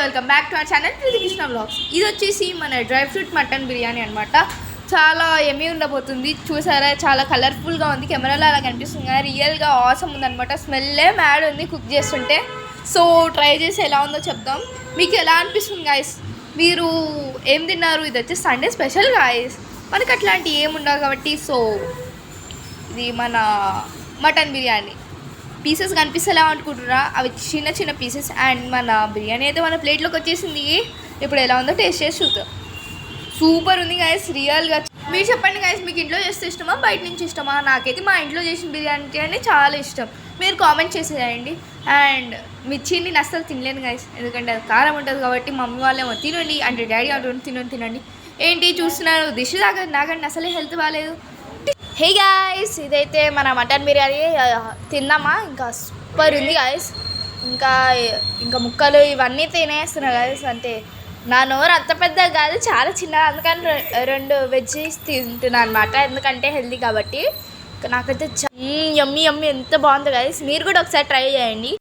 Welcome back to our channel Preethi Krishna vlogs. ఇది వచ్చేసి మన డ్రై ఫ్రూట్ మటన్ బిర్యానీ అనమాట. చాలా ఎమ్మీ ఉండబోతుంది. చూసారా, చాలా కలర్ఫుల్గా ఉంది. కెమెరాలో అలా కనిపిస్తుంది కానీ రియల్గా ఆసమ్ ఉందనమాట. స్మెల్లే మ్యాడ్ ఉంది కుక్ చేస్తుంటే. సో ట్రై చేసి ఎలా ఉందో చెప్దాం. మీకు ఎలా అనిపిస్తుంది గాయస్? మీరు ఏం తిన్నారు? ఇది వచ్చేసి సండే స్పెషల్ గాయస్. మనకి అట్లాంటి ఏముండవు కాబట్టి. సో ఇది మన మటన్ బిర్యానీ. పీసెస్ కనిపిస్తేలా అనుకుంటున్నా, అవి చిన్న చిన్న పీసెస్. అండ్ మన బిర్యానీ అయితే మన ప్లేట్లోకి వచ్చేసింది. ఇప్పుడు ఎలా ఉందో టేస్ట్ చేసి చూద్దాం. సూపర్ ఉంది గాయస్ రియల్గా. మీరు చెప్పండి గాయస్, మీకు ఇంట్లో చేస్తే ఇష్టమా బయట నుంచి ఇష్టమా? నాకైతే మా ఇంట్లో చేసిన బిర్యానీ అంటే చాలా ఇష్టం. మీరు కామెంట్ చేసేయండి. అండ్ మిర్చిని నేను అస్సలు తినలేను గాయస్, ఎందుకంటే అది కారం ఉంటుంది కాబట్టి. మమ్మీ వాళ్ళేమో తినండి అంటే డాడీ అంటుంది తినండి. ఏంటి చూస్తున్నారు? దిష్ నాకండి అసలే హెల్త్ బాగాలేదు. హే గాయస్, ఇదైతే మన మటన్ బిర్యానీ తిందామా? ఇంకా సూపర్ ఉంది గాయస్. ఇంకా ముక్కలు ఇవన్నీ తినేస్తున్నా గాయస్. అంటే నా నోరు అంత పెద్దగా కాదు, చాలా చిన్నగా. అందుకని 2 వెజ్జీస్ తింటున్నాను అనమాట, ఎందుకంటే హెల్తీ కాబట్టి. నాకైతే యమ్మీ ఎంత బాగుంది గాయస్. మీరు కూడా ఒకసారి ట్రై చేయండి.